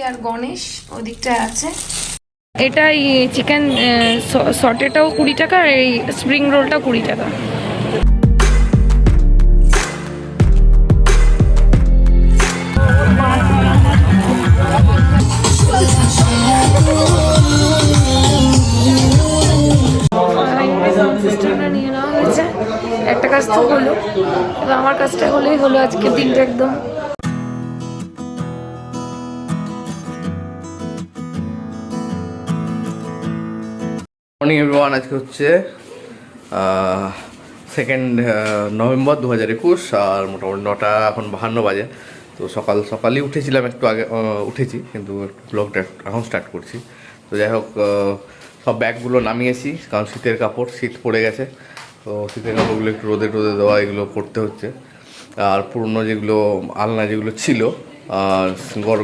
আর গণেশ ওদিকটায় আছে। এটা চিকেন সটেটাও 20 টাকা, আর এই স্প্রিং রোলটাও 20 টাকা। নিয়ে নেওয়া হয়েছে, একটা কাজ তো হলো, এবার আমার কাজটা হলেই হলো আজকের দিনটা একদম। মর্নিং এভরিওয়ান, আজকে হচ্ছে 2 নভেম্বর 2021, আর মোটামুটি 9টা এখন 52 বাজে। তো সকালই উঠেছিলাম, একটু আগে উঠেছি, কিন্তু ব্লগটা এখন স্টার্ট করছি। তো যাই হোক, সব ব্যাগগুলো নামিয়েছি, কারণ শীতের কাপড়, শীত পড়ে গেছে। তো শীতের কাপড়গুলো একটু রোদে দেওয়া, এগুলো করতে হচ্ছে। আর পুরনো যেগুলো আলনা যেগুলো ছিল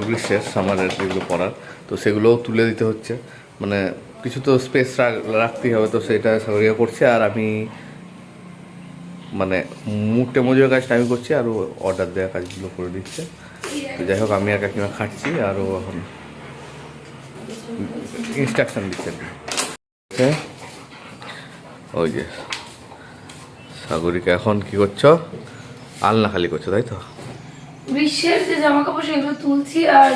গ্রীষ্মের সামারের যেগুলো পরার, তো সেগুলোও তুলে দিতে হচ্ছে। মানে কিছু তো স্পেস রাখতেই হবে, তো সেটা ইয়ে করছে। আর আমি মানে মুখটে মজুরের কাজটা আমি করছি, আর অর্ডার দেওয়ার কাজগুলো করে দিচ্ছে। তো যাই হোক, আমি আর কাকিমা খাচ্ছি, আর ও এখন ইনস্ট্রাকশন দিচ্ছে। ওই যে সাগরিকা এখন কি করছো? আলনা খালি করছো, তাই তো? গ্রীষ্মের যে জামা কাপড় সেগুলো তুলছি, আর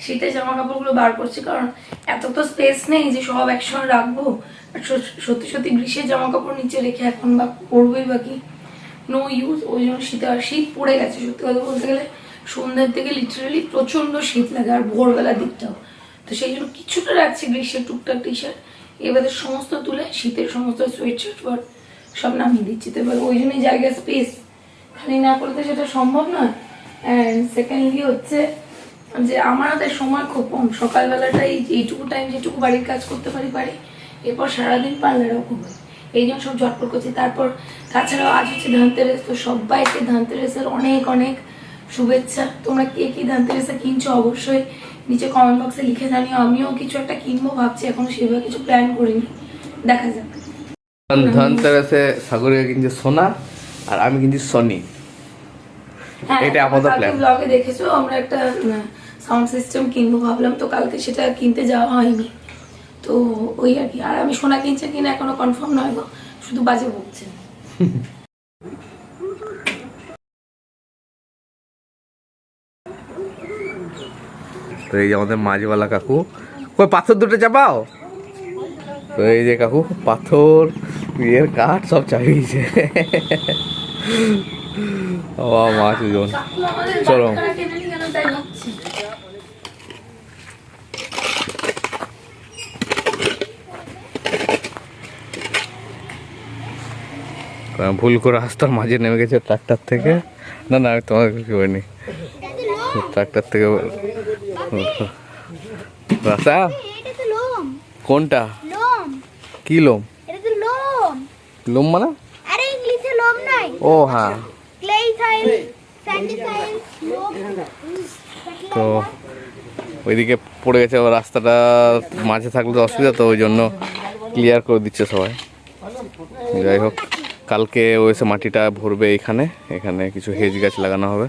শীতের জামা কাপড়গুলো বার করছি, কারণ এত তো স্পেস নেই যে সব একসঙ্গে রাখবো। আর সত্যি সত্যি গ্রীষ্মের জামা কাপড় নিচে রেখে এখন বা পরবোই বা কি, নো ইউজ। ওই জন্য শীত পড়ে গেছে, সত্যি কথা বলতে গেলে সন্ধ্যের থেকে লিটারেলি প্রচন্ড শীত লাগে, আর ভোরবেলার দিকটাও। তো সেই জন্য কিছুটা রাখছি গ্রীষ্মের টুকটাক টি শার্ট, এবারে সমস্ত তুলে শীতের সমস্ত সোয়েট শার্ট সব নামিয়ে দিচ্ছি। তো এবার ওই জন্যই জায়গা স্পেস খালি না করতে সেটা সম্ভব নয়। অ্যান্ড সেকেন্ডলি হচ্ছে যে আমার হাতে সময় খুব কম, সকালবেলাটাই এইটুকু টাইম যেটুকু বাড়ির কাজ করতে পারি, এরপর সারাদিন পার্লারেও ঘুমাই, এই জন্য সব ঝটপট করছি। তারপর তাছাড়াও আজ হচ্ছে ধনতেরাস, তো সবাইকে ধনতেরাসের অনেক অনেক শুভেচ্ছা। তোমরা কে কি ধনতেরাসে কিনছো অবশ্যই নিচে কমেন্ট বক্সে লিখে জানিও। আমিও কিছু একটা কিনবো ভাবছি, এখনো সেভাবে কিছু প্ল্যান করিনি, দেখা যাক। ধনতেরাসে সাগরিকা কিনছে সোনা, আর আমি কিনছি সনি। এটা আপাতত প্ল্যান। ব্লগে দেখেছো আমরা একটা সাউন্ড সিস্টেম কিনবো ভাবলাম, তো কালকে সেটা কিনতে যাওয়া হয়নি। তো ওই আর কি। আর আমি সোনা কিনছে কিনা এখনো কনফার্ম নয় গো, শুধু বাজে বকছে। তো এই যে আমাদের মাঝওয়ালা কাকু, কই পাথর দুটো চাপাও। তো এই যে কাকু পাথর, বিয়ের কাঠ সব চাপিয়েছে। মাছ ওজন, চলো। ভুল করে রাস্তার মাঝে নেমে গেছে ট্রাক্টর থেকে। না না, আমি তোমাকে কি বলিনি, ট্রাক্টর থেকে। রাস্তা কোনটা? কি লোম? লোম মানে? ও হ্যাঁ। তো ওইদিকে পড়ে গেছে, রাস্তাটা মাঝে থাকলে তো অসুবিধা, তো ওই জন্য ক্লিয়ার করে দিচ্ছে সবাই। যাই হোক, কালকে ও এসে মাটিটা ভরবে এখানে, এখানে কিছু হেজ গাছ লাগানো হবে।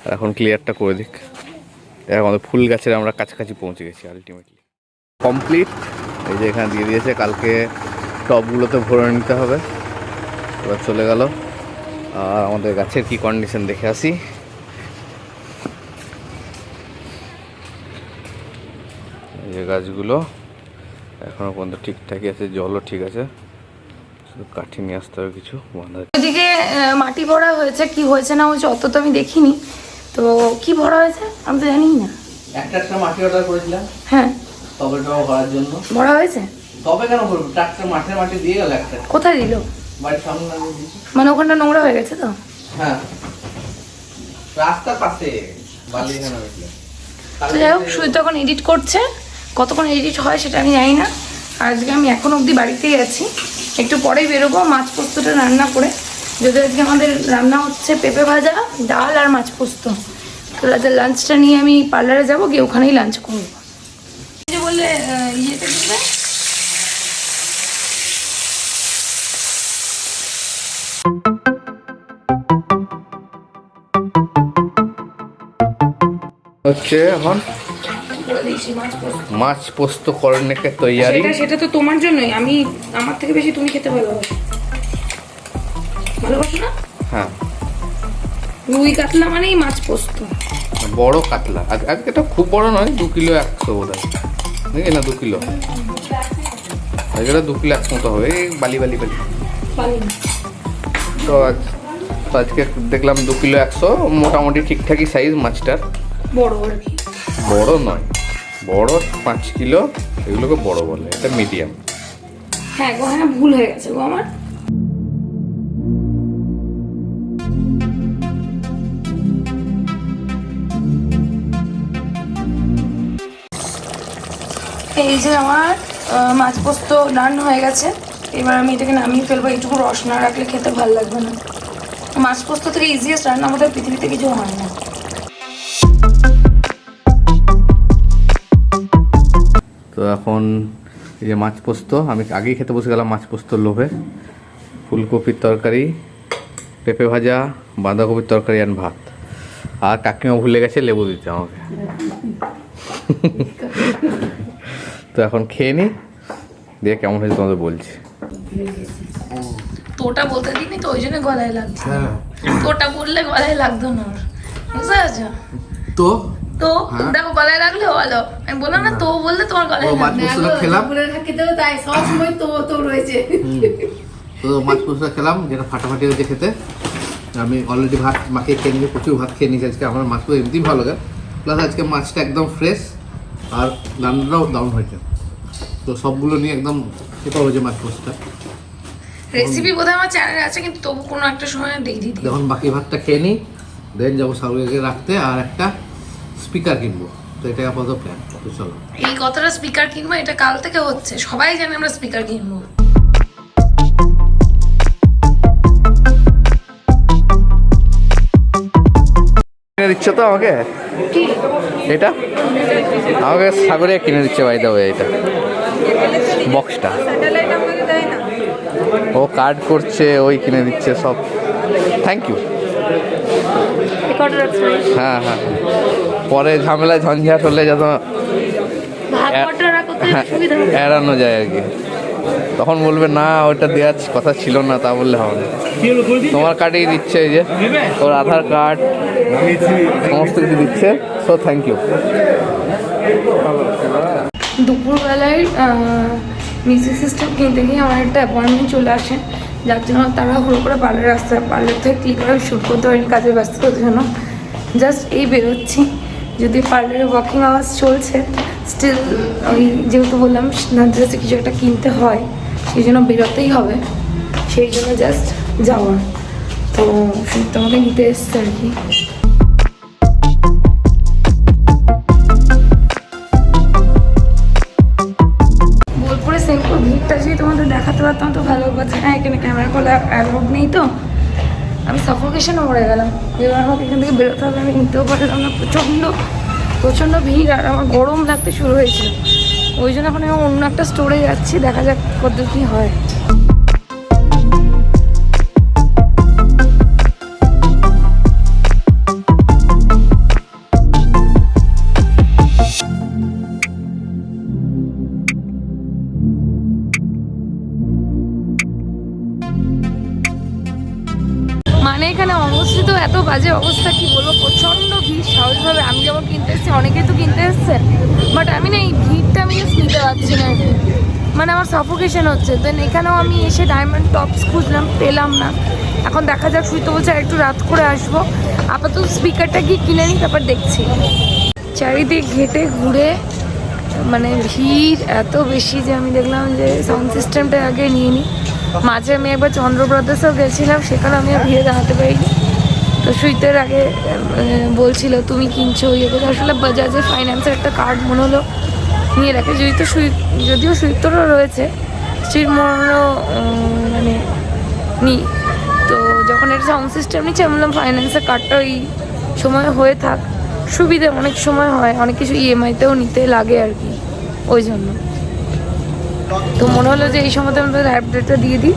আর এখন ক্লিয়ারটা করে দিক। আমাদের ফুল গাছের আমরা কাছাকাছি পৌঁছে গেছি, আলটিমেটলি কমপ্লিট। এই যে এখানে দিয়ে দিয়েছে, কালকে টবগুলোতে ভরে নিতে হবে। এবার চলে গেল। আর আমাদের গাছের কি কন্ডিশন দেখে আসি। এই যে গাছগুলো এখনো পর্যন্ত ঠিকঠাকই আছে, জলও ঠিক আছে, শুধু কাঠি নিয়ে আসতে হবে কিছু বাঁধা। ওইদিকে মাটি ভরা হয়েছে, কি হয়েছে না হয়েছে অত তো আমি দেখিনি। তো কি ভরা হয়েছে আমি তো জানি না। একটা মাটি অর্ডার করেছিলাম, হ্যাঁ, টবেটাও ভরার জন্য। ভরা হয়েছে? তবে কেন করবো, ট্রাক্টর মাঠের মাটি দিয়ে গেল একটা। কোথায় দিল? বাড়ির সামনে লাগিয়ে দিয়েছি। মানে ওখানটা নোংরা হয়ে গেছে তো? হ্যাঁ, রাস্তার পাশে বালি এখানে হয়েছিল। তো যাই হোক, শুধু তখন এডিট করছে, কতক্ষণ এডিট হয় সেটা আমি জানি না। আজকে আমি এখন অবধি বাড়িতেই আছি, একটু পরেই বেরোবো মাছ পোস্তটা রান্না করে। যদি আজকে আমাদের রান্না হচ্ছে পেঁপে ভাজা, ডাল আর মাছ পোস্ত। তো রাতের লাঞ্চটা নিয়ে আমি পার্লারে যাবো, গিয়ে ওখানেই লাঞ্চ করবো। যে বললে ইয়েতে দিবে, হচ্ছে এখন বলে দিয়েছি মাছ পোস্ত। মাছ পোস্ত করনে কে তৈয়ারি। সেটা তো তোমার জন্যই, আমি আমার থেকে বেশি তুমি খেতে ভালোবাসো। ভালোবাসো না? হ্যাঁ, রুই কাতলা মানেই মাছ পোস্ত। বড় কাতলা। আজকে তো খুব বড় নয়, 2 কিলো 100 বোধ হয় নাকি, না 2 কিলো, আজকে 2 কিলো 100 মতো হবে, এই বালি বালি বালি। তো আজকে দেখলাম 2 কিলো 100, মোটামুটি ঠিকঠাকই সাইজ মাছটার। বড় আর কি, বড় নয়, বড় 5 কিলো, এগুলোকে বড় বলে, এটা মিডিয়াম। হ্যাঁ গো, হ্যাঁ ভুল হয়ে গেছে গো আমার। এই যে আমার মাছ পোস্ত রান হয়ে গেছে। এবার আমি এটাকে নামিয়ে ফেলবো, এইটুকু রস না রাখলে খেতে ভালো লাগবে না। মাছ পোস্ত থেকে ইজিয়েস্ট রান্না আমাদের পৃথিবীতে কিছু হয় না। তো এখন এই যে মাছ পোস্ত, আমি আগেই খেতে বসে গেলাম মাছ পোস্তর লোভে। ফুলকপির তরকারি, পেঁপে ভাজা, বাঁধাকপির তরকারি আর ভাত। আর কাকিমা ভুলে গেছে লেবু দিতে আমাকে। তো এখন খেয়ে নিই, দিয়ে কেমন হয়েছে তোমাদের বলছি। তোটা বলতে দিনি তো, ওই জন্য গলায় লাগছে। তোটা বললে গলায় লাগতো না, বুঝতে পারছো? তো তো দেখো গলায় লাগলে ভালো, আমি বললাম না তো বললে তোমার গলায় মাছ লাগবে। পোস্তটা খেলাম, খেতেও তাই সবসময় তো রয়েছে। তো মাছ পোস্তটা খেলাম, যেটা ফাটাফাটি হয়েছে খেতে। আমি অলরেডি ভাত মাখিয়ে খেয়ে নিয়ে প্রচুর ভাত খেয়ে নিয়েছি আজকে। আমার মাছ পোস্ত এমনিই ভালো লাগে, প্লাস আজকে মাছটা একদম ফ্রেশ আর রান্নাটাও দারুণ হয়েছে। তো সবগুলো নিয়ে একদম সুপার হয়েছে মাছ পোস্তটা। রেসিপি বোধহয় আমার চ্যানেলে আছে, কিন্তু তবু কোনো একটা সময় দিয়ে দিই। যখন বাকি ভাতটা খেয়ে নিই, দেন যাবো সাউরিকে রাখতে, আর একটা স্পিকার কিনবো। তো এটাই আপাতত প্ল্যান। তো চলো, এই কথাটা স্পিকার কিনবো, এটা কাল থেকে হচ্ছে, সবাই জানে আমরা স্পিকার কিনবো। কিনে দিচ্ছে তো আমাকে এটা, আমাকে সাগরিয়া কিনে দিচ্ছে বাই দা ওয়ে, এটা বক্সটা ও কার্ড করছে, ওই কিনে দিচ্ছে সব। Thank you. হ্যাঁ হ্যাঁ, পরে ঝামেলা ঝঞ্ঝাট হলে যত এড়ানো যায় আর কি, তখন বলবে না ওটা দেওয়ার কথা ছিল না, তা বললে হবে না। তোমার কার্ডেই দিচ্ছে, এই যে তোর আধার কার্ড সমস্ত কিছু দিচ্ছে। So thank you. দুপুরবেলায় মিউজিক সিস্টেম কিনতে গিয়ে আমার একটা অ্যাপয়েন্টমেন্ট চলে আসে, যার জন্য তারা হুড়ো করে পার্লারে আসতে, পার্লার থেকে ক্লিক করে শ্যুট করতে পারিনি কাজের ব্যস্ততার জন্য। জাস্ট এই বেরোচ্ছি, যদি পার্লারে ওয়ার্কিং আওয়ার্স চলছে, স্টিল ওই যেহেতু বললাম স্নানড্রেসে কিছু একটা কিনতে হয়, সেই জন্য বেরোতেই হবে, সেই জন্য জাস্ট যাওয়া। তো তোমাকে নিতে এসছে আর কি। বোলপুরে সেনপুর ভিড়টা যদি তোমাদের দেখাতে পারতাম তো ভালো কথা। হ্যাঁ, এখানে ক্যামেরা খোলা অ্যালাউড নেই, তো আমি সাফোকেশনে মরে গেলাম। এবার আমাকে এখান থেকে বেরোতে হবে, আমি নিতেও পারলাম না, প্রচণ্ড ভিড়, আর আমার গরম লাগতে শুরু হয়েছিল। ওই জন্য এখন আমি অন্য একটা স্টোরে যাচ্ছি, দেখা যাক কত কী হয়। মানে এখানে অবস্থিত এত বাজে অবস্থা, কি বলবো, প্রচণ্ড ভিড়। স্বাভাবিকভাবে আমি যেমন কিনতে এসেছি, অনেকেই তো কিনতে এসছে, বাট আমি না এই ভিড়টা আমি জাস্ট নিতে পারছি না, মানে আমার সাফোকেশন হচ্ছে। দেন এখানেও আমি এসে ডায়মন্ড টপস খুঁজলাম, পেলাম না। এখন দেখা যাক, শুইতে বলছে আর একটু রাত করে আসবো। আপাতত স্পিকারটা গিয়ে কিনে নিই, তারপর দেখছি। চারিদিক ঘেটে ঘুরে মানে ভিড় এত বেশি যে আমি দেখলাম যে সাউন্ড সিস্টেমটা আগে নিয়ে নিই। মাঝে আমি একবার চন্দ্রপ্রদেশেও গেছিলাম, সেখানে আমি ভিড়ে দাঁড়াতে পারিনি। তো সুইতের আগে বলছিল তুমি কিনছো ইয়ে করে, আসলে বাজাজের ফাইন্যান্সের একটা কার্ড মনে হলো নিয়ে রাখে, যদিও সুইফটেরও রয়েছে, স্ত্রীর মনেও মানে নিই। তো যখন এটা সাউন্ড সিস্টেম নিচ্ছে, আমি বললাম ফাইন্যান্সের কার্ডটা ওই সময় হয়ে থাক, সুবিধে অনেক সময় হয়, অনেক কিছু ইএমআইতেও নিতে লাগে আর কি, ওই জন্য। তো মনে হলো যে এই সময়তে আমি তাদের আপডেটটা দিয়ে দিই।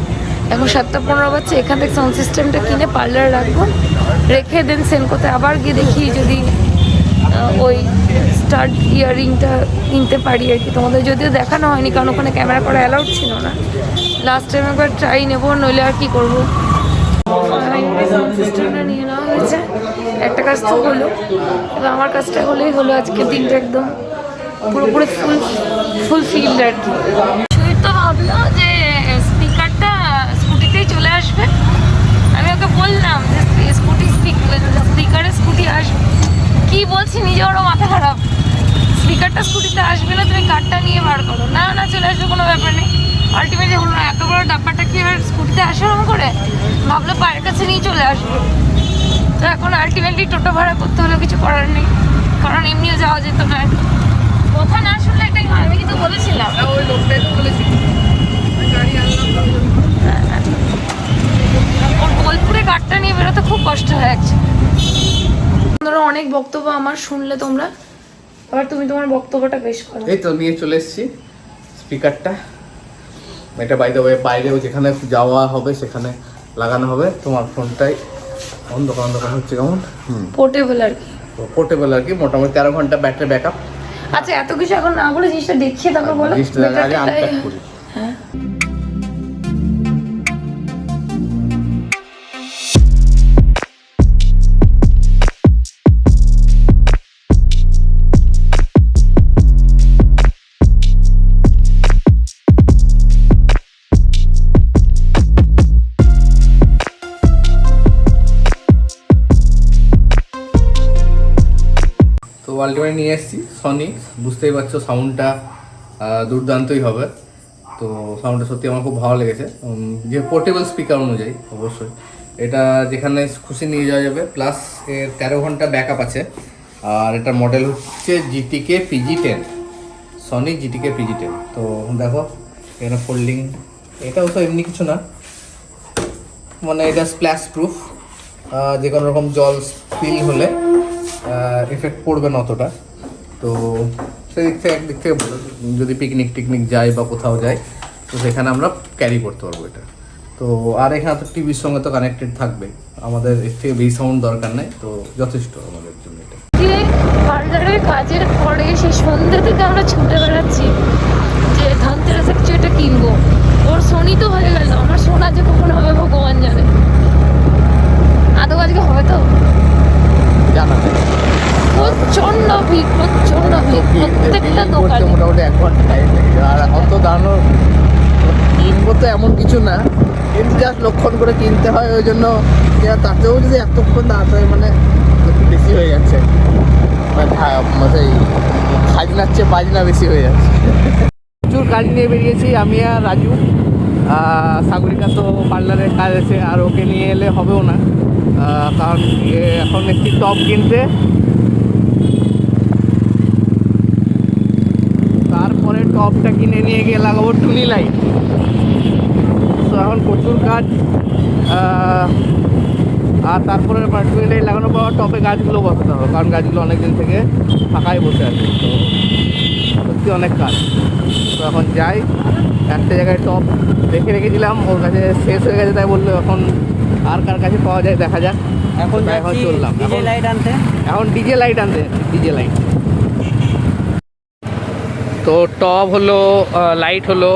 এখন 7:15 বাজছে, এখান থেকে সাউন্ড সিস্টেমটা কিনে পার্লারে রাখবো, রেখে দেন সেনকোতে আবার গিয়ে দেখি যদি ওই স্টাড ইয়াররিংটা কিনতে পারি আর কি। তোমাদের যদিও দেখানো হয়নি কারণ ওখানে ক্যামেরা করা অ্যালাউড ছিল না। লাস্ট টাইম একবার ট্রাই নেবো, নইলে আর কি করবো। সাউন্ড সিস্টেমটা নিয়ে নেওয়া হয়েছে, একটা কাজ তো হলো, এবার আমার কাজটা হলেই হলো। আজকের দিনটা একদম পুরোপুরি ফুলফিলড আর কি। সুইট তো ভাবলো যে স্পিকারটা স্কুটিতেই চলে আসবে। আমি ওকে বললাম যে স্পিকারে স্কুটি আসবে, কি বলছি নিজে ওরও মাথা খারাপ। স্পিকারটা স্কুটিতে আসবে না, তুমি কার্ডটা নিয়ে বার করো। না না চলে আসবে, কোনো ব্যাপার নেই। আলটিমেটলি হলো না, এত বড় ডাব্বাটা কি আর স্কুটিতে আসে ওরকম করে? ভাবলো পায়ের কাছে নিয়ে চলে আসবে। তো এখন আলটিমেটলি টোটো ভাড়া করতে হলেও কিছু করার নেই, কারণ এমনিও যাওয়া যেত না। কথা না শুনলে এটাই হয়, আমি কিন্তু বলেছিলাম। ওর বোলপুরে কার্ডটা নিয়ে বেরোতে খুব কষ্ট হয়ে যাচ্ছে। ধরো অনেক বক্তব্য আমার শুনলে তোমরা, এবার তুমি তোমার বক্তব্যটা পেশ করো। এই তো নিয়ে চলে এসেছি স্পিকারটা। এটা বাইরে বাইরেও যেখানে যাওয়া হবে সেখানে লাগানো হবে। তোমার ফোনটাই অন্ধকার হচ্ছে কেমন? পোর্টেবল আর কি, পোর্টেবল আর কি, মোটামুটি 13 ঘন্টা ব্যাটারি ব্যাকআপ। আচ্ছা এত কিছু এখন না বলে জিনিসটা দেখিয়ে তারপর বলো। আগে আনপ্যাক করি। হ্যাঁ তো আলটিমেটলি নিয়ে এসেছি সনি। বুঝতেই পারছো সাউন্ডটা দুর্দান্তই হবে। তো সাউন্ডটা সত্যি আমার খুব ভালো লেগেছে, যে পোর্টেবল স্পিকার অনুযায়ী অবশ্যই এটা যেখানে খুশি নিয়ে যাওয়া যাবে। প্লাস এর 13 ঘন্টা ব্যাকআপ আছে। আর এটার মডেল হচ্ছে GTK PG10, Sony GTK PG10। তো দেখো এখানে ফোল্ডিং, এটাও তো এমনি কিছু না, মানে এটা স্প্ল্যাশ প্রুফ। যে কোনো রকম জল স্পিল হলে এফেক্ট পড়বে না অতটা। তো সেদিক থেকে একদিক থেকে যদি পিকনিক যাই বা কোথাও যাই তো সেখানে আমরা ক্যারি করতে পারবো এটা। তো আর এখানে তো টিভির সঙ্গে তো কানেক্টেড থাকবে, আমাদের এর থেকে বেশি সাউন্ড দরকার নেই, তো যথেষ্ট আমাদের জন্য এটা। পার্লারের কাজের পরে সেই সন্ধ্যা থেকে আমরা ছুটে বেড়াচ্ছি যে ধানতেরাসে কিছু একটা কিনবো। ওর শনি তো হয়ে গেল, আমার সোনা যে কখন হবে ভগবান জানে। আদৌ আজকে হবে তো জানা নেই। প্রচন্ড ভিড়, প্রত্যেকটা দোকানে মোটামুটি 1 ঘন্টা টাইম লেগে। আর অত দাঁড়ানো কিনবো তো এমন কিছু না, কিন্তু জাস্ট লক্ষণ করে কিনতে হয়, ওই জন্য তাতেও যদি এতক্ষণ দাঁড়াতে হয় মানে একটু বেশি হয়ে যাচ্ছে, সেই খাজনার চেয়ে বাজনা বেশি হয়ে যাচ্ছে। প্রচুর কাজ নিয়ে বেরিয়েছি আমি আর রাজু। সাগরিকা তো পার্লারের কাজ আছে, আর ওকে নিয়ে এলে হবেও না, কারণ এখন একটি টপ কিনতে, তারপরে টপটা কিনে নিয়ে গিয়ে লাগাবো টুনি লাইট। তো এখন প্রচুর কাজ। আর তারপরে টুনি লাইট লাগানোর পর টপে গাছগুলো বসাতে হবে, কারণ গাছগুলো অনেকদিন থেকে ফাঁকাই বসে আছে। তো সত্যি অনেক কাজ। তো এখন যাই, একটা জায়গায় টপ রেখে রেখেছিলাম, ওর কাছে শেষ হয়ে গেছে, তাই বললো এখন আর কার কাছে পাওয়া যায় দেখা যাক। এখন চললাম ডিজে লাইট আনতে, ডিজে লাইট। তো টপ হলো, লাইট হলো,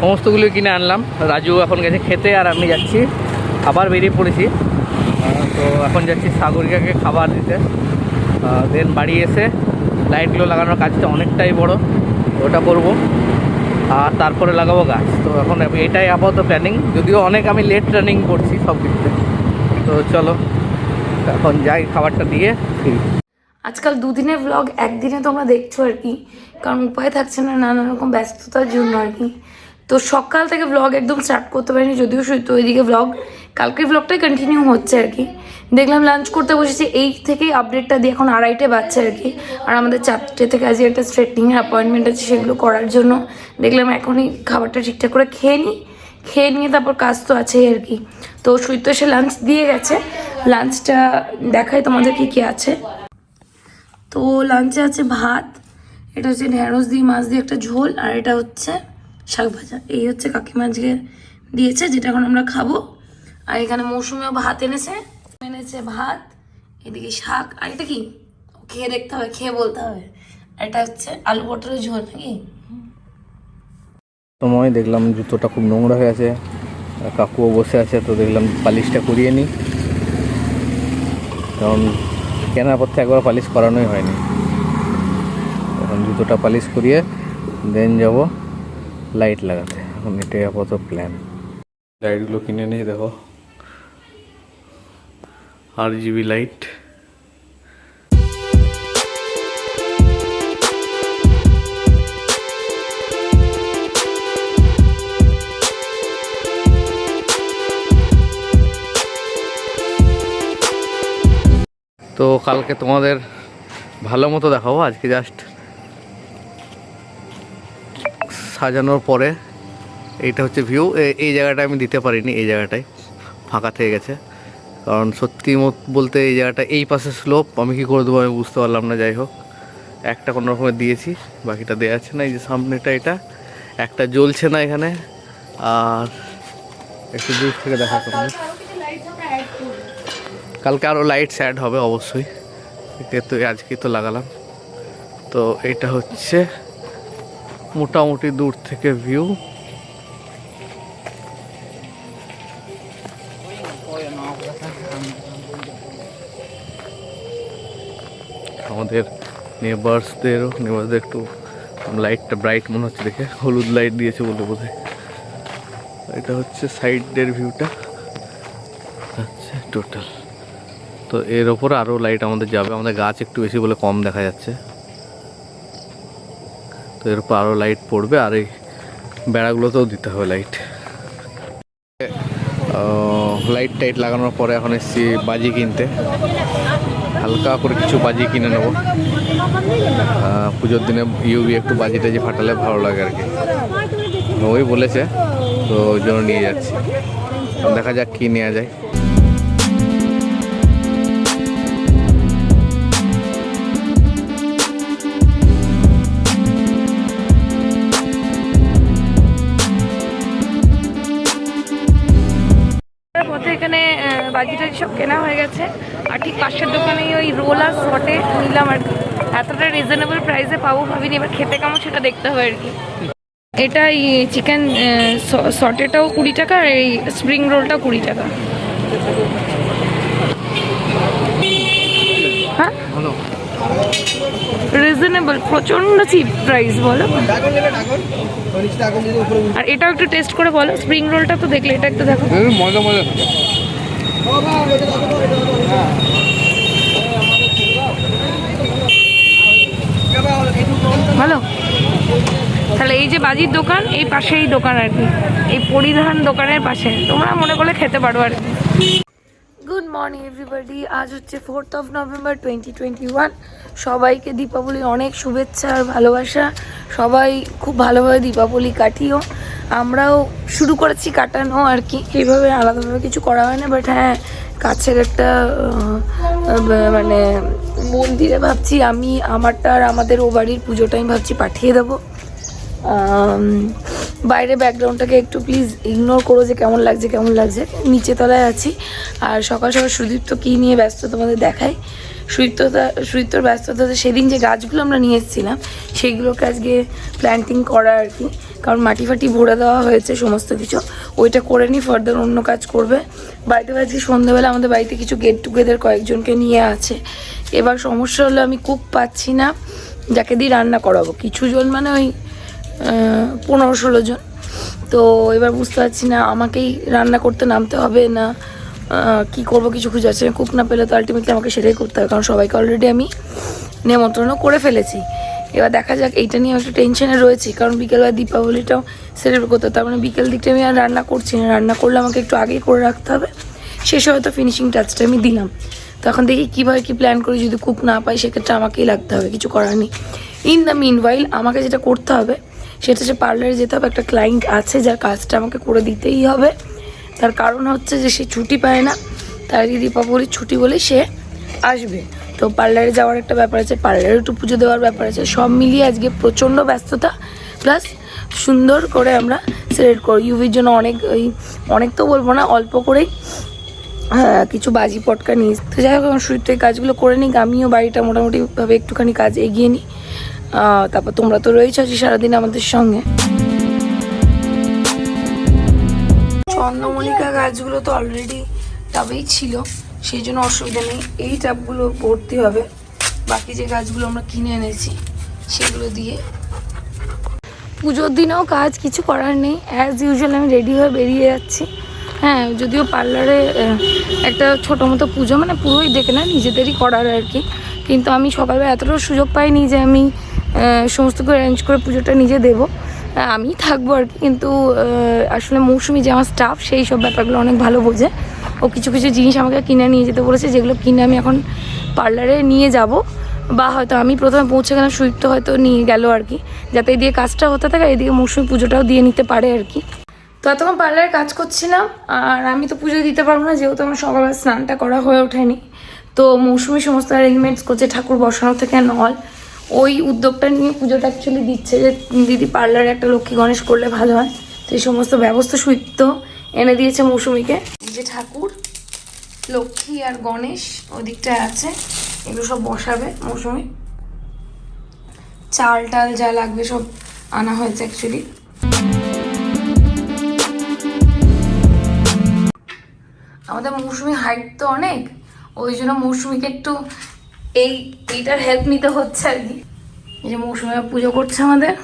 সমস্তগুলো কিনে আনলাম। রাজু এখন গেছে খেতে, আর আমি যাচ্ছি খাবার বেরিয়ে পড়েছি। তো এখন যাচ্ছি সাগরিকাকে খাবার দিতে, দেন বাড়ি এসে লাইটগুলো লাগানোর কাজটা অনেকটাই বড়, ওটা করব, আর তারপরে লাগাবো গাছ। তো এখন এটাই আপাতত প্ল্যানিং, যদিও অনেক আমি লেট রানিং করছি সব দিক থেকে। তো চলো এখন যাই, খাবারটা দিয়ে ফিরি। আজকাল দুদিনের ব্লগ একদিনে তোমরা দেখছো আর কি, কারণ উপায় থাকছে না, নানা রকম ব্যস্ততার জন্য আর কি। তো সকাল থেকে ব্লগ একদম স্টার্ট করতে পারিনি, যদিও তো ওইদিকে ব্লগ কালকের ব্লগটাই কন্টিনিউ হচ্ছে আর কি। দেখলাম লাঞ্চ করতে বসেছি, এই থেকেই আপডেটটা দিয়ে এখন 2:30 বাজছে আর কি। আর আমাদের 4টে থেকে আজকে একটা স্ট্রেটনিংয়ের অ্যাপয়েন্টমেন্ট আছে, সেগুলো করার জন্য দেখলাম এখনই খাবারটা ঠিকঠাক করে খেয়ে নিয়ে তারপর কাজ তো আছেই আর কি। তো সুইট তো এসে লাঞ্চ দিয়ে গেছে, লাঞ্চটা দেখাই তোমাদের কি আছে। তো লাঞ্চে আছে ভাত, এটা হচ্ছে ঢেঁড়স দিয়ে মাছ দিয়ে একটা ঝোল, আর এটা হচ্ছে শাক ভাজা। এই হচ্ছে কাকিমা আজকে দিয়েছে, যেটা এখন আমরা খাবো। আর এখানে মৌসুমিও ভাত এনেছে ভাত, এদিকে শাক, আর এটা কি খেয়ে দেখতে হবে, খেয়ে বলতে হবে। এটা হচ্ছে আলু পটলের ঝোল নাকি? সময় দেখলাম জুতোটা খুব নোংরা হয়ে আছে, কাকুও বসে আছে, তো দেখলাম পালিশটা করিয়ে নিই, কারণ কেনার পর থেকে একবার পালিশ করানোই হয়নি। এখন জুতোটা পালিশ করিয়ে দেন যাব লাইট লাগাতে। এখন এটাই আপাতত প্ল্যান। লাইটগুলো কিনে নিই, দেখো RGB লাইট। তো কালকে তোমাদের ভালো মতো দেখাবো, আজকে জাস্ট সাজানোর পরে এইটা হচ্ছে ভিউ। এই জায়গাটা আমি দিতে পারিনি, এই জায়গাটায় ফাঁকা থেকে গেছে, কারণ সত্যি বলতে এই জায়গাটা এই পাশে স্লোপ, আমি কী করে দেবো আমি বুঝতে পারলাম না। যাই হোক, একটা কোনো রকমে দিয়েছি, বাকিটা দেওয়া আছে না। এই যে সামনেটা, এটা একটা জ্বলছে না এখানে, আর একটু দূর থেকে দেখা করবো। কালকে আরও লাইটস অ্যাড হবে অবশ্যই, তো আজকেই তো লাগালাম। তো এটা হচ্ছে মোটামুটি দূর থেকে ভিউ। আমাদের নেবার্সদের একটু লাইটটা ব্রাইট মনে হচ্ছে দেখে, হলুদ লাইট দিয়েছে বলে বোধহয়। এটা হচ্ছে সাইডের ভিউটা, আচ্ছা টোটাল। তো এর ওপরে আরও লাইট আমাদের যাবে, আমাদের গাছ একটু বেশি বলে কম দেখা যাচ্ছে, তো এর উপর আরও লাইট পড়বে। আর এই বেড়াগুলোতেও দিতে হবে লাইট। লাইট টাইট লাগানোর পরে এখন এসেছি বাজি কিনতে, হালকা করে কিছু বাজি কিনে নেবো। পুজোর দিনে ইউবি একটু বাজি টাজি ফাটালে ভালো লাগে আর কি, ওই বলেছে, তো ওই জন্য নিয়ে যাচ্ছি। দেখা যাক কী নেওয়া যায়। এখানে বাজি টাজি সব কেনা হয়ে গেছে, আর ঠিক পাশের দোকানেই ওই রোল আর শটে নিলাম আর কি। এতটা রিজনেবল প্রাইসে পাবো ভাবিনি, এবার খেতে কেমন সেটা দেখতে হবে আর কি। এটা এই চিকেন শটেটাও 20 টাকা, আর এই স্প্রিং রোলটাও 20 টাকা। হ্যাঁ রিজনেবল, প্রচন্ড চিপ প্রাইস বলো। আর এটাও একটু টেস্ট করে বলো, স্প্রিং রোলটা তো দেখলে, এটা একটু দেখো। মজা মজা ভালো। তাহলে এই যে বাজির দোকান, এই পাশেই দোকান আর কি, এই পরিধান দোকানের পাশে, তোমরা মনে করলে খেতে পারো আর কি। গুড মর্নিং এভরিবডি, আজ হচ্ছে 4th of November 2021। সবাইকে দীপাবলির অনেক শুভেচ্ছা আর ভালোবাসা। সবাই খুব ভালোভাবে দীপাবলি কাটিও, আমরাও শুরু করেছি কাটানো আর কি। এইভাবে আলাদাভাবে কিছু করা হয় না, বাট হ্যাঁ কাছের একটা মানে মন্দিরে ভাবছি আমি আমারটা আর আমাদের ও বাড়ির পুজোটা আমি ভাবছি পাঠিয়ে দেবো। বাইরে ব্যাকগ্রাউন্ডটাকে একটু প্লিজ ইগনোর করো যে কেমন লাগছে। নিচে তলায় আছি, আর সকাল সকাল সুদীপ্ত কী নিয়ে ব্যস্ত তোমাদের দেখাই। সুদীপ্তর ব্যস্ততাতে সেদিন যে গাছগুলো আমরা নিয়ে এসেছিলাম সেইগুলোকে আজকে প্ল্যান্টিং করা আর কি, কারণ মাটি ফাটি ভরে দেওয়া হয়েছে সমস্ত কিছু, ওইটা করে নিই, ফার্দার অন্য কাজ করবে। বাড়িতে আজকে সন্ধ্যাবেলা আমাদের বাড়িতে কিছু গেট টুগেদার কয়েকজনকে নিয়ে আছে। এবার সমস্যা হলো আমি কুক পাচ্ছি না যাকে দিয়ে রান্না করাবো, কিছু জন মানে ওই 15-16 জন। তো এবার বুঝতে পারছি না আমাকেই রান্না করতে নামতে হবে না কি করব, কিছু খুঁজে আসছে না। কুক না পেলে তো আলটিমেটলি আমাকে সেটাই করতে হবে, কারণ সবাইকে অলরেডি আমি নেমন্ত্রণও করে ফেলেছি। এবার দেখা যাক, এইটা নিয়ে একটু টেনশনে রয়েছি, কারণ বিকেলবেলা দীপাবলিটাও সেলিব্রেট করতে হবে। তার মানে বিকেল দিকটা আমি আর রান্না করছি না, রান্না করলে আমাকে একটু আগেই করে রাখতে হবে। শেষে হয়তো ফিনিশিং টাচটা আমি দিলাম, তো এখন দেখি কীভাবে কী প্ল্যান করি। যদি কুক না পাই সেক্ষেত্রে আমাকেই লাগতে হবে, কিছু করার নেই। ইন দ্য মিনওয়াইল আমাকে যেটা করতে হবে সেটা হচ্ছে পার্লারে যেতে হবে। একটা ক্লায়েন্ট আছে যার কাজটা আমাকে করে দিতেই হবে, তার কারণ হচ্ছে যে সে ছুটি পায় না, তার দীপাবলির ছুটি বলে সে আসবে। তো পার্লারে যাওয়ার একটা ব্যাপার আছে, পার্লারে একটু পুজো দেওয়ার ব্যাপার আছে, সব মিলিয়ে আজকে প্রচণ্ড ব্যস্ততা। প্লাস সুন্দর করে আমরা সেলিব্রেট করি। ইউভির জন্য অনেক তো বলবো না, অল্প করেই কিছু বাজি পটকা নিয়ে। তো যাই হোক আমার সুইট এই কাজগুলো করে নিই, আমিও বাড়িটা মোটামুটিভাবে একটুখানি কাজ এগিয়ে নিই। তারপর তোমরা তো রয়েছো আছি সারাদিন আমাদের সঙ্গে। চন্দ্রমল্লিকা গাছগুলো তো অলরেডি টাবেই ছিল, সেই জন্য অসুবিধা নেই। এই টাবগুলো ভর্তি হবে, বাকি যে গাছগুলো আমরা কিনে এনেছি সেগুলো দিয়ে। পুজোর দিনেও কাজ কিছু করার নেই, অ্যাজ ইউজুয়াল আমি রেডি হয়ে বেরিয়ে যাচ্ছি। হ্যাঁ, যদিও পার্লারে একটা ছোটো মতো পুজো, মানে পুরোই দেখে না, নিজেদেরই করার আর কি, কিন্তু আমি সকালবেলা এতটাও সুযোগ পাইনি যে আমি সমস্ত কিছু অ্যারেঞ্জ করে পুজোটা নিজে দেবো। আমি থাকবো আর কি, কিন্তু আসলে মৌসুমি যে আমার স্টাফ সেই সব ব্যাপারগুলো অনেক ভালো বোঝে। ও কিছু কিছু জিনিস আমাকে কিনে নিয়ে যেতে বলেছে, যেগুলো কিনে আমি এখন পার্লারে নিয়ে যাব, বা হয়তো আমি প্রথমে পৌঁছে গেলাম, সুইফট হয়তো নিয়ে গেল আর কি, যাতে এদিকে কাজটা হতে থাকে, এদিকে মৌসুমি পুজোটাও দিয়ে নিতে পারে আর কি। তো এতক্ষণ পার্লারে কাজ করছিলাম, আর আমি তো পুজো দিতে পারবো না যেহেতু আমার সকালবেলা স্নানটা করা হয়ে ওঠেনি। তো মৌসুমি সমস্ত অ্যারেঞ্জমেন্টস করছে, ঠাকুর বসানো থেকে নল, ওই উদ্যোগটা নিয়ে পুজোটা অ্যাকচুয়ালি দিচ্ছে যে দিদি পার্লারে একটা লক্ষ্মী গণেশ করলে ভালো হয়। তো এই সমস্ত ব্যবস্থা সুইফট এনে দিয়েছে মৌসুমিকে। এই যে ঠাকুর, লক্ষ্মী আর গণেশ ওদিকটায় আছে, এগুলো সব বসাবে মৌসুমি। চাল টাল যা লাগবে সব আনা হয়েছে অ্যাকচুয়ালি। আমাদের মৌসুমি হাইট তো অনেক, ওই জন্য মৌসুমিকে একটু এইটার হেল্প নিতে হচ্ছে আর কি। এই যে মৌসুমি পুজো করছে আমাদের।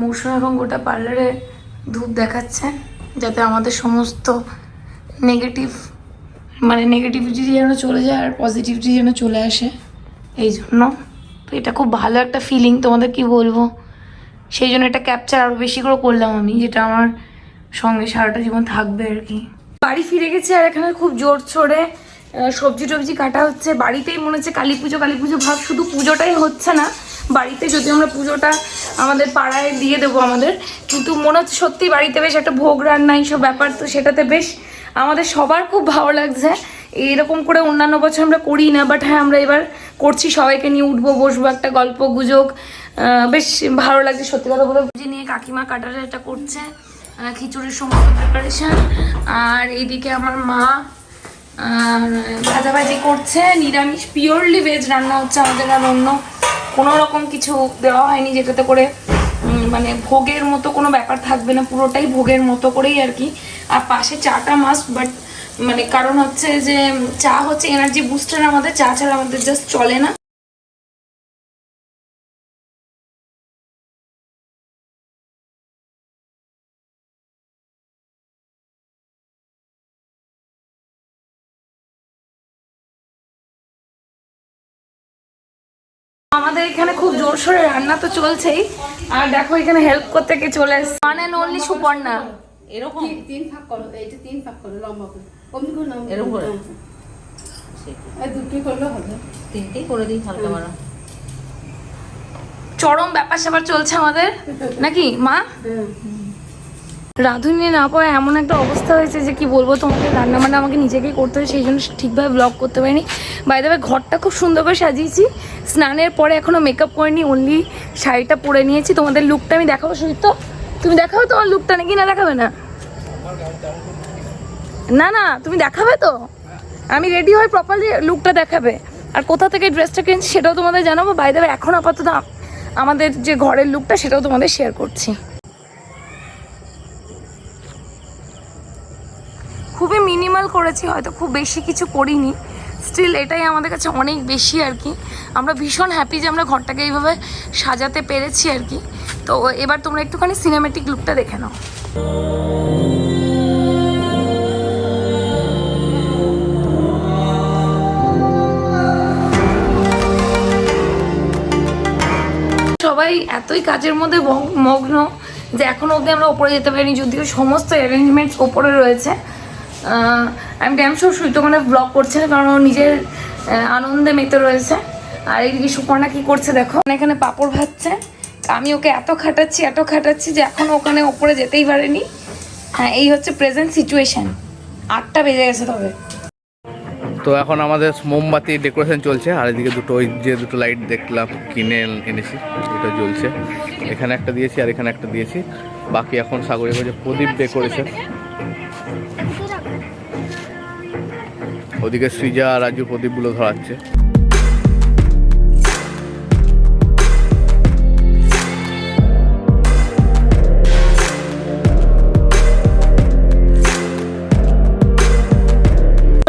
মৌসুমি এবং গোটা পার্লারে ধূপ দেখাচ্ছে, যাতে আমাদের সমস্ত নেগেটিভিটি যেন চলে যায় আর পজিটিভিটি যেন চলে আসে, এই জন্য। তো এটা খুব ভালো একটা ফিলিং, তোমাদের কি বলবো, সেই জন্য এটা ক্যাপচার আরও বেশি করে করলাম আমি, যেটা আমার সঙ্গে সারাটা জীবন থাকবে আর কি। বাড়ি ফিরে গেছি, আর এখানে খুব জোর ছোড়ে সবজি টবজি কাটা হচ্ছে। বাড়িতেই মনে হচ্ছে কালী পুজো ভাব, শুধু পুজোটাই হচ্ছে না বাড়িতে, যদি আমরা পুজোটা আমাদের পাড়ায় দিয়ে দেবো আমাদের, কিন্তু মনে হচ্ছে সত্যি বাড়িতে বেশ একটা ভোগ রান্না এইসব ব্যাপার, তো সেটাতে বেশ আমাদের সবার খুব ভালো লাগছে। এরকম করে অন্যান্য বছর আমরা করি না, বাট হ্যাঁ আমরা এবার করছি, সবাইকে নিয়ে উঠবো বসবো, একটা গল্প গুজব, বেশ ভালো লাগছে সত্যি কথা বলে। পুজো নিয়ে কাকিমা কাটারে এটা করছে, খিচুড়ির সমস্ত প্রিপারেশন, আর এইদিকে আমার মা ভাজাভাজি করছে। নিরামিষ, পিওরলি ভেজ রান্না হচ্ছে আমাদের, আর অন্য কোনো রকম কিছু দেওয়া হয়নি, যেটাতে করে মানে ভোগের মতো কোনো ব্যাপার থাকবে না, পুরোটাই ভোগের মতো করেই আর কি। আর পাশে চাটা মাস্ট, বাট মানে কারণ হচ্ছে যে চা হচ্ছে এনার্জি বুস্টার, আমাদের চা ছাড়া আমাদের জাস্ট চলে না। আমাদের এখানে খুব জোরসোরে রান্না তো চলছেই, আর দেখো এখানে হেল্প করতে কে চলে এসছে, ওয়ান এন্ড অনলি সুপর্ণা। এরকম তিন ভাগ করো, এইটা তিন ভাগ করো লম্বা করে, অমনি করে লম্বা এরকম করে আর দুটো করলে হবে, তিনটেই করে দিই হালকা মারা। চরম ব্যাপার স্যাপার চলছে আমাদের নাকি মা? রাঁধুনি না পাওয়া এমন একটা অবস্থা হয়েছে যে কি বলবো তোমাদের, রান্না বান্না আমাকে নিজেকেই করতে হয়, সেই জন্য ঠিকভাবে ব্লগ করতে পারিনি। বাই দ্য ওয়ে ঘরটা খুব সুন্দর করে সাজিয়েছি, স্নানের পরে এখনও মেকআপ করিনি, অনলি শাড়িটা পরে নিয়েছি। তোমাদের লুকটা আমি দেখাবো, সুইত তুমি দেখাবে তোমার লুকটা, নাকি না দেখাবে না? না না তুমি দেখাবে তো, আমি রেডি হয়ে প্রপারলি লুকটা দেখাবে, আর কোথা থেকে ড্রেসটা কিনছি সেটাও তোমাদের জানাবো। বাই দ্য ওয়ে এখন আপাতত আমাদের যে ঘরের লুকটা সেটাও তোমাদের শেয়ার করছি। খুবই মিনিমাল করেছি, হয়তো খুব বেশি কিছু করিনি, স্টিল এটাই আমাদের কাছে অনেক বেশি আর কি। আমরা ভীষণ হ্যাপি যে আমরা ঘরটাকে এইভাবে সাজাতে পেরেছি আর কি। তো এবার তোমরা একটুখানি সিনেমেটিক লুকটা দেখে নাও। সবাই এতই কাজের মধ্যে মগ্ন যে এখনো অবধি আমরা ওপরে যেতে পারিনি, যদিও সমস্ত অ্যারেঞ্জমেন্টস ওপরে রয়েছে। আমি ড্যাম শোর সুইট ওখানে ব্লগ করছে না, কারণ ও নিজের আনন্দে মেতে রয়েছে। আর এইদিকে সুপর্ণা কি করছে দেখো, এখানে পাঁপড় ভাজছে। আমি ওকে এত খাটাচ্ছি যে এখনো ওখানে ওপরে যেতেই পারেনি। হ্যাঁ, এই হচ্ছে প্রেজেন্ট সিচুয়েশন। 8টা বেজে গেছে তবে। তো এখন আমাদের মোমবাতি ডেকোরেশন চলছে, আর এদিকে ওই যে দুটো লাইট দেখলাম কিনে এনেছি, এটা জ্বলছে। এখানে একটা দিয়েছি আর এখানে একটা দিয়েছি। বাকি এখন সাগরে যে প্রদীপ ডেকোরেশন, ওদিকে সৃজা আর রাজুর প্রদীপগুলো ধরাচ্ছে।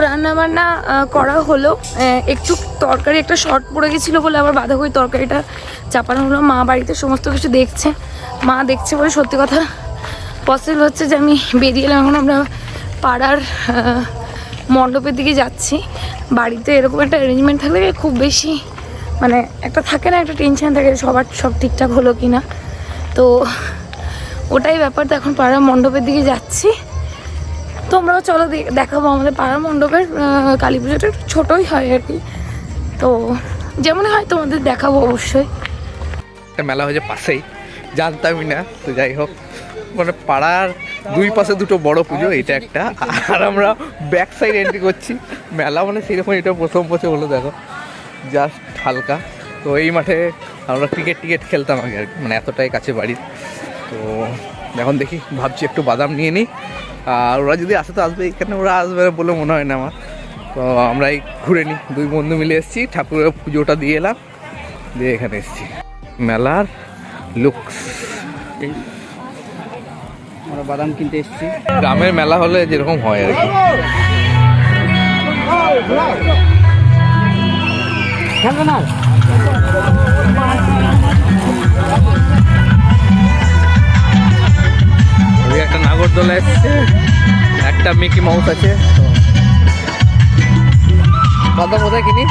রান্নাবান্না করা হলো, একটু তরকারি একটা শর্ট পড়ে গেছিলো বলে আবার বাঁধাকপি তরকারিটা চাপানো হলো। মা বাড়িতে সমস্ত কিছু দেখছে, মা দেখছে বলে সত্যি কথা পসিবল হচ্ছে যে আমি বেরিয়ে এলাম। এখন আমরা পাড়ার মণ্ডপের দিকে যাচ্ছি। বাড়িতে এরকম একটা অ্যারেঞ্জমেন্ট থাকলে খুব বেশি মানে একটা থাকে না, একটা টেনশন থাকে সবার সব ঠিকঠাক হলো কি না। তো ওটাই ব্যাপার। তো এখন পাড়ার মণ্ডপের দিকে যাচ্ছি। তোমরাও চলো দেখাবো আমাদের পাড়ার মণ্ডপের কালী পুজোটা একটু ছোটোই হয় আর কি, তো যেমন হয় তোমাদের দেখাবো অবশ্যই। একটা মেলা হয়েছে পাশেই, জানতামই না। তো যাই হোক, মানে পাড়ার দুই পাশে দুটো বড় পুজো, এটা একটা, আর আমরা ব্যাক সাইড এন্ট্রি করছি। মেলা মানে সেরকম এটা প্রথম বছর হলো, দেখো জাস্ট হালকা। তো এই মাঠে আমরা ক্রিকেট খেলতাম আগে আর কি, মানে এতটাই কাছে বাড়ির। তো এখন দেখি, ভাবছি একটু বাদাম নিয়ে নিই। আর ওরা যদি আসে তো আসবে, এখানে ওরা আসবে বলে মনে হয় না আমার। তো আমরাই ঘুরে নিই, দুই বন্ধু মিলে এসেছি, ঠাকুরের পুজোটা দিয়ে এলাম, দিয়ে এখানে এসেছি। মেলার লুকস, আমরা বাদাম কিনতে এসেছি। গ্রামের মেলা হলে যেরকম হয় আর কি। একটা নাগরদোলা এসছে, একটা মিকি মাউস আছে। বাদাম কোথায় কিনি?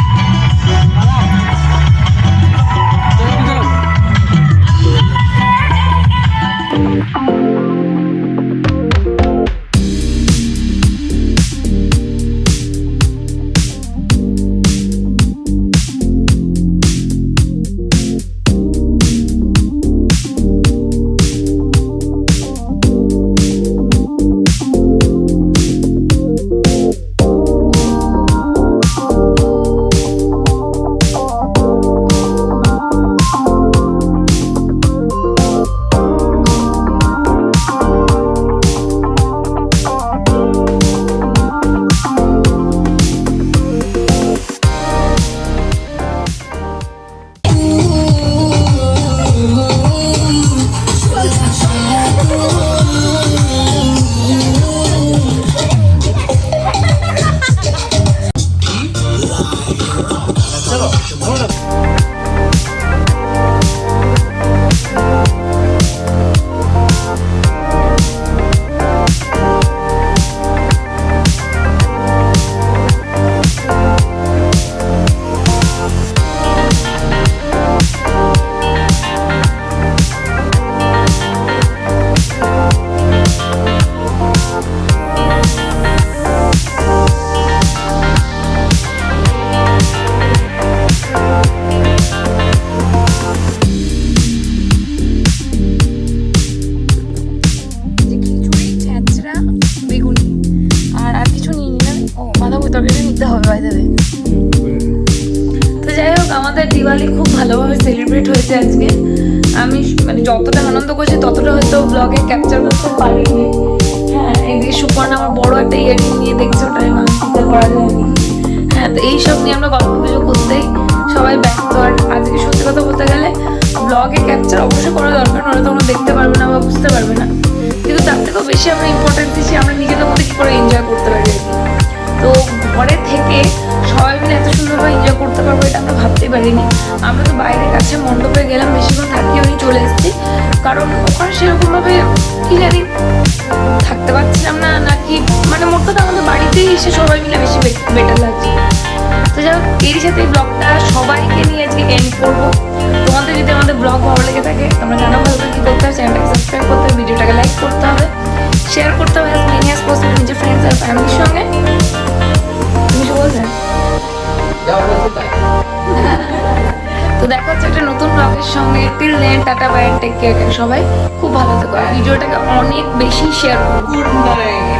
আমাদের দিওয়ালি খুব ভালোভাবে সেলিব্রেট হয়েছে আজকে। আমি মানে যতটা আনন্দ করছি ততটা হয়তো ব্লগে ক্যাপচার করতে পারিনি। হ্যাঁ, এইদিকে সুপর্ণা আমার বড় একটা ইয়ারিং নিয়ে দেখছে, ওটা মানসিকতা করা যায়নি। হ্যাঁ, তো এইসব নিয়ে আমরা গল্প গুজব করতেই সবাই ব্যস্ত। আর আজকে সত্যি কথা বলতে গেলে ব্লগে ক্যাপচার অবশ্যই করা দরকার, নাহলে তোমরা দেখতে পারবে না বা বুঝতে পারবে না। কিন্তু তার থেকেও বেশি আমরা ইম্পর্টেন্স দিচ্ছি আমরা নিজেদের মধ্যে কী করে এনজয় করতে পারি আর কি। তো ঘরে থেকে সবাই মিলে এত সুন্দরভাবে এনজয় করতে পারবো এটা আমরা ভাবতেই পারিনি। আমরা তো বাইরে কাছে মণ্ডপে গেলাম, বেশিক্ষণ থাকিও নি, চলে এসেছি। কারণ ওখানে সেরকমভাবে কি জানি থাকতে পারছিলাম না, নাকি মানে মোট কথা আমাদের বাড়িতেই এসে সবাই মিলে বেশি বেটার লাগছে। তো যাই হোক, এরই সাথে ব্লগটা সবাইকে নিয়ে আজকে এন্ড করবো। তোমাদের তোমাদের যদি আমাদের ব্লগ ভালো লেগে থাকে তোমরা জানো ভালো কি করতে হবে, চ্যানেলটাকে সাবস্ক্রাইব করতে হবে, ভিডিওটাকে লাইক করতে হবে, শেয়ার করতে হবে অ্যাজ মেনি অ্যাজ পসিবল নিজের ফ্রেন্ডস আর ফ্যামিলির সঙ্গে। তুমি কি বলছেন? তো দেখা হচ্ছে একটা নতুন ব্লগের সঙ্গে। Till then tata bye, take care. সবাই খুব ভালো থেকো, ভিডিওটাকে অনেক বেশি শেয়ার করো। Good night.